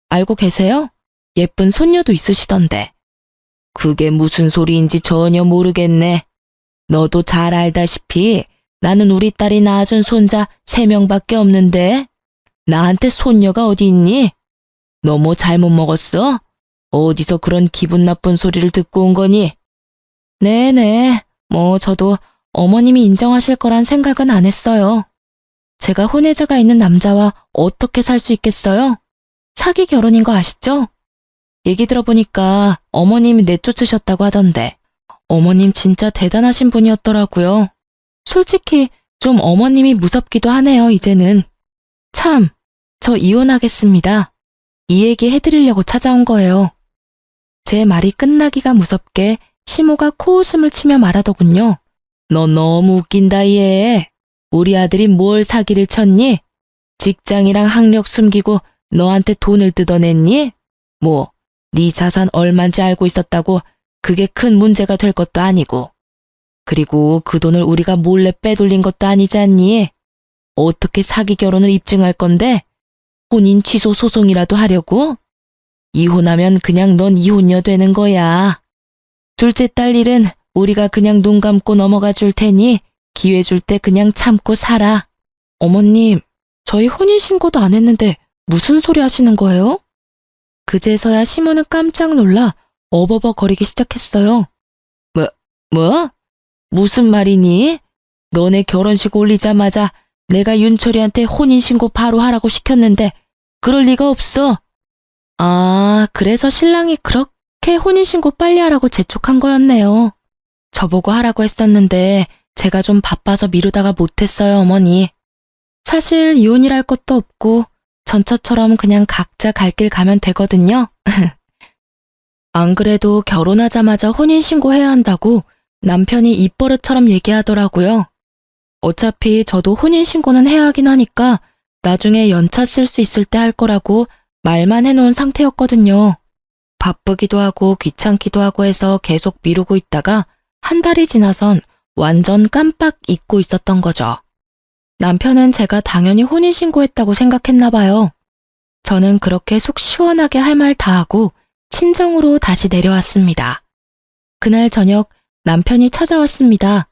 알고 계세요? 예쁜 손녀도 있으시던데. 그게 무슨 소리인지 전혀 모르겠네. 너도 잘 알다시피 나는 우리 딸이 낳아준 손자 3명밖에 없는데 나한테 손녀가 어디 있니? 너 뭐 잘못 먹었어? 어디서 그런 기분 나쁜 소리를 듣고 온 거니? 네네, 뭐 저도 어머님이 인정하실 거란 생각은 안 했어요. 제가 혼외자가 있는 남자와 어떻게 살 수 있겠어요? 사기 결혼인 거 아시죠? 얘기 들어보니까 어머님이 내쫓으셨다고 하던데 어머님 진짜 대단하신 분이었더라고요. 솔직히 좀 어머님이 무섭기도 하네요, 이제는. 참, 저 이혼하겠습니다. 이 얘기 해드리려고 찾아온 거예요. 제 말이 끝나기가 무섭게 시모가 코웃음을 치며 말하더군요. 너 너무 웃긴다, 얘. 우리 아들이 뭘 사기를 쳤니? 직장이랑 학력 숨기고 너한테 돈을 뜯어냈니? 뭐, 네 자산 얼만지 알고 있었다고 그게 큰 문제가 될 것도 아니고. 그리고 그 돈을 우리가 몰래 빼돌린 것도 아니지 않니? 어떻게 사기 결혼을 입증할 건데? 혼인 취소 소송이라도 하려고? 이혼하면 그냥 넌 이혼녀 되는 거야. 둘째 딸 일은 우리가 그냥 눈 감고 넘어가 줄 테니 기회 줄 때 그냥 참고 살아. 어머님, 저희 혼인신고도 안 했는데 무슨 소리 하시는 거예요? 그제서야 시모는 깜짝 놀라 어버버거리기 시작했어요. 뭐? 무슨 말이니? 너네 결혼식 올리자마자 내가 윤철이한테 혼인신고 바로 하라고 시켰는데 그럴 리가 없어. 아, 그래서 신랑이 그렇게 혼인신고 빨리 하라고 재촉한 거였네요. 저보고 하라고 했었는데 제가 좀 바빠서 미루다가 못했어요, 어머니. 사실 이혼이랄 것도 없고 전처처럼 그냥 각자 갈 길 가면 되거든요. 안 그래도 결혼하자마자 혼인신고해야 한다고 남편이 입버릇처럼 얘기하더라고요. 어차피 저도 혼인신고는 해야 하긴 하니까 나중에 연차 쓸 수 있을 때 할 거라고 말만 해놓은 상태였거든요. 바쁘기도 하고 귀찮기도 하고 해서 계속 미루고 있다가 한 달이 지나선 완전 깜빡 잊고 있었던 거죠. 남편은 제가 당연히 혼인신고했다고 생각했나 봐요. 저는 그렇게 속 시원하게 할 말 다 하고 친정으로 다시 내려왔습니다. 그날 저녁 남편이 찾아왔습니다.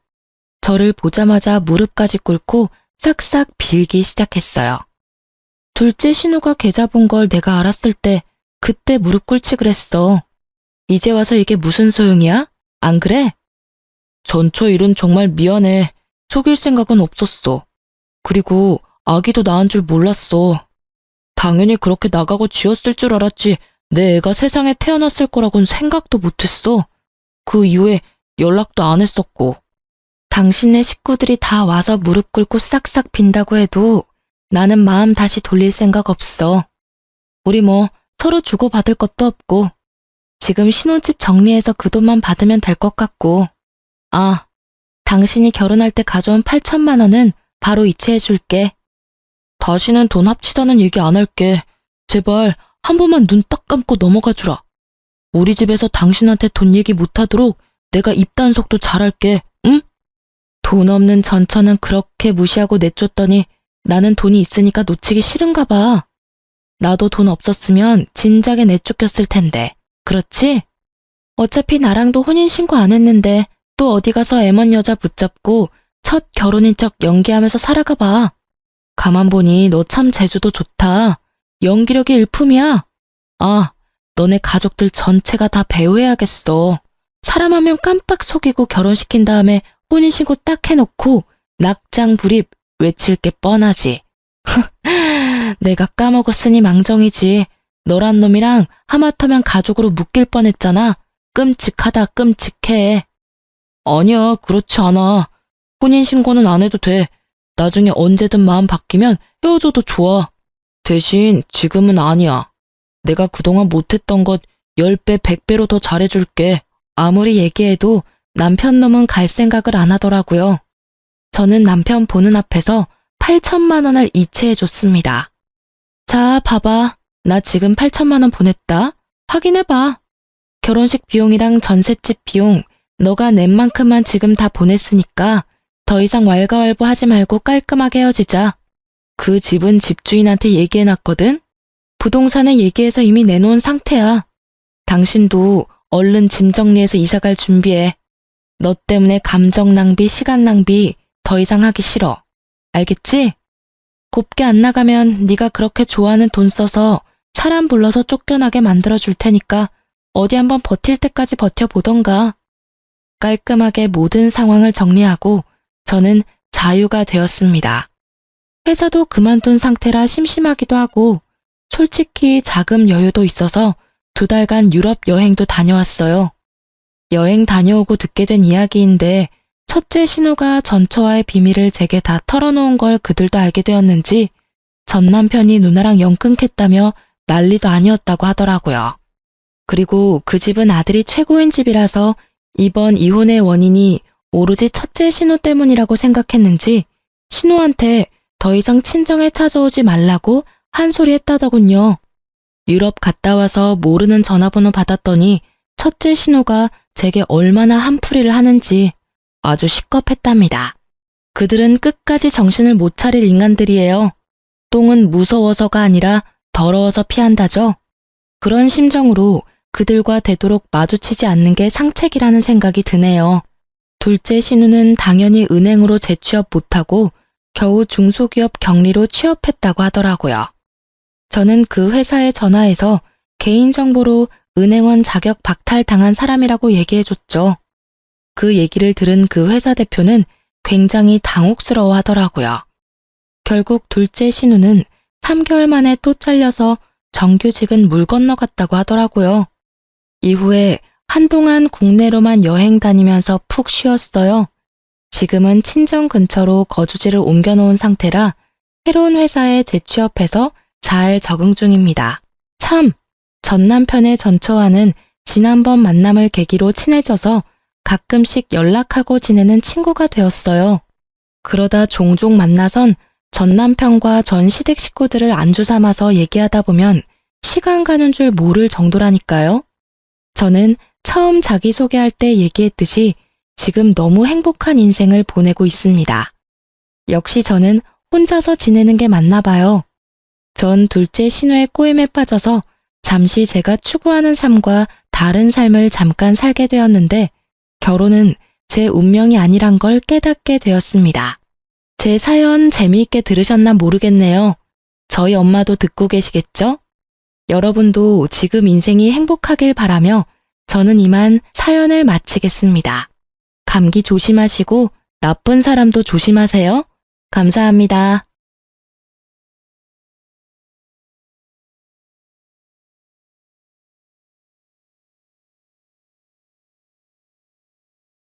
저를 보자마자 무릎까지 꿇고 싹싹 빌기 시작했어요. 둘째 신우가 계좌 본 걸 내가 알았을 때 그때 무릎 꿇지 그랬어. 이제 와서 이게 무슨 소용이야? 안 그래? 전처 일은 정말 미안해. 속일 생각은 없었어. 그리고 아기도 낳은 줄 몰랐어. 당연히 그렇게 나가고 쥐었을 줄 알았지 내 애가 세상에 태어났을 거라고는 생각도 못했어. 그 이후에 연락도 안 했었고. 당신네 식구들이 다 와서 무릎 꿇고 싹싹 빈다고 해도 나는 마음 다시 돌릴 생각 없어. 우리 뭐 서로 주고받을 것도 없고 지금 신혼집 정리해서 그 돈만 받으면 될 것 같고. 아, 당신이 결혼할 때 가져온 8천만 원은 바로 이체해 줄게. 다시는 돈 합치자는 얘기 안 할게. 제발 한 번만 눈 딱 감고 넘어가 주라. 우리 집에서 당신한테 돈 얘기 못하도록 내가 입단속도 잘할게. 응? 돈 없는 전처는 그렇게 무시하고 내쫓더니 나는 돈이 있으니까 놓치기 싫은가 봐. 나도 돈 없었으면 진작에 내쫓겼을 텐데. 그렇지? 어차피 나랑도 혼인신고 안 했는데 또 어디 가서 M1 여자 붙잡고 첫 결혼인 척 연기하면서 살아가 봐. 가만 보니 너 참 재주도 좋다. 연기력이 일품이야. 아, 너네 가족들 전체가 다 배우해야겠어. 사람 하면 깜빡 속이고 결혼시킨 다음에 혼인신고 딱 해놓고 낙장 불입 외칠 게 뻔하지. 내가 까먹었으니 망정이지. 너란 놈이랑 하마터면 가족으로 묶일 뻔했잖아. 끔찍하다 끔찍해. 아니야, 그렇지 않아. 혼인신고는 안 해도 돼. 나중에 언제든 마음 바뀌면 헤어져도 좋아. 대신 지금은 아니야. 내가 그동안 못했던 것 10배, 100배로 더 잘해줄게. 아무리 얘기해도 남편 놈은 갈 생각을 안 하더라고요. 저는 남편 보는 앞에서 8천만 원을 이체해줬습니다. 자, 봐봐. 나 지금 8천만 원 보냈다. 확인해봐. 결혼식 비용이랑 전셋집 비용 너가 낸 만큼만 지금 다 보냈으니까 더 이상 왈가왈부 하지 말고 깔끔하게 헤어지자. 그 집은 집주인한테 얘기해놨거든. 부동산에 얘기해서 이미 내놓은 상태야. 당신도 얼른 짐 정리해서 이사갈 준비해. 너 때문에 감정 낭비, 시간 낭비 더 이상 하기 싫어. 알겠지? 곱게 안 나가면 네가 그렇게 좋아하는 돈 써서 사람 불러서 쫓겨나게 만들어줄 테니까 어디 한번 버틸 때까지 버텨보던가. 깔끔하게 모든 상황을 정리하고 저는 자유가 되었습니다. 회사도 그만둔 상태라 심심하기도 하고 솔직히 자금 여유도 있어서 2달간 유럽 여행도 다녀왔어요. 여행 다녀오고 듣게 된 이야기인데 첫째 신우가 전처와의 비밀을 제게 다 털어놓은 걸 그들도 알게 되었는지 전 남편이 누나랑 영 끊겠다며 난리도 아니었다고 하더라고요. 그리고 그 집은 아들이 최고인 집이라서 이번 이혼의 원인이 오로지 첫째 신우 때문이라고 생각했는지 신우한테 더 이상 친정에 찾아오지 말라고 한 소리 했다더군요. 유럽 갔다 와서 모르는 전화번호 받았더니 첫째 신우가 제게 얼마나 한풀이를 하는지 아주 시겁했답니다. 그들은 끝까지 정신을 못 차릴 인간들이에요. 똥은 무서워서가 아니라 더러워서 피한다죠. 그런 심정으로 그들과 되도록 마주치지 않는 게 상책이라는 생각이 드네요. 둘째 신우는 당연히 은행으로 재취업 못하고 겨우 중소기업 경리로 취업했다고 하더라고요. 저는 그 회사에 전화해서 개인정보로 은행원 자격 박탈당한 사람이라고 얘기해줬죠. 그 얘기를 들은 그 회사 대표는 굉장히 당혹스러워 하더라고요. 결국 둘째 신우는 3개월 만에 또 잘려서 정규직은 물 건너갔다고 하더라고요. 이후에 한동안 국내로만 여행 다니면서 푹 쉬었어요. 지금은 친정 근처로 거주지를 옮겨놓은 상태라 새로운 회사에 재취업해서 잘 적응 중입니다. 참, 전 남편의 전처와는 지난번 만남을 계기로 친해져서 가끔씩 연락하고 지내는 친구가 되었어요. 그러다 종종 만나선 전 남편과 전 시댁 식구들을 안주 삼아서 얘기하다 보면 시간 가는 줄 모를 정도라니까요. 저는 처음 자기소개할 때 얘기했듯이 지금 너무 행복한 인생을 보내고 있습니다. 역시 저는 혼자서 지내는 게 맞나 봐요. 전 둘째 신우의 꼬임에 빠져서 잠시 제가 추구하는 삶과 다른 삶을 잠깐 살게 되었는데 결혼은 제 운명이 아니란 걸 깨닫게 되었습니다. 제 사연 재미있게 들으셨나 모르겠네요. 저희 엄마도 듣고 계시겠죠? 여러분도 지금 인생이 행복하길 바라며 저는 이만 사연을 마치겠습니다. 감기 조심하시고 나쁜 사람도 조심하세요. 감사합니다.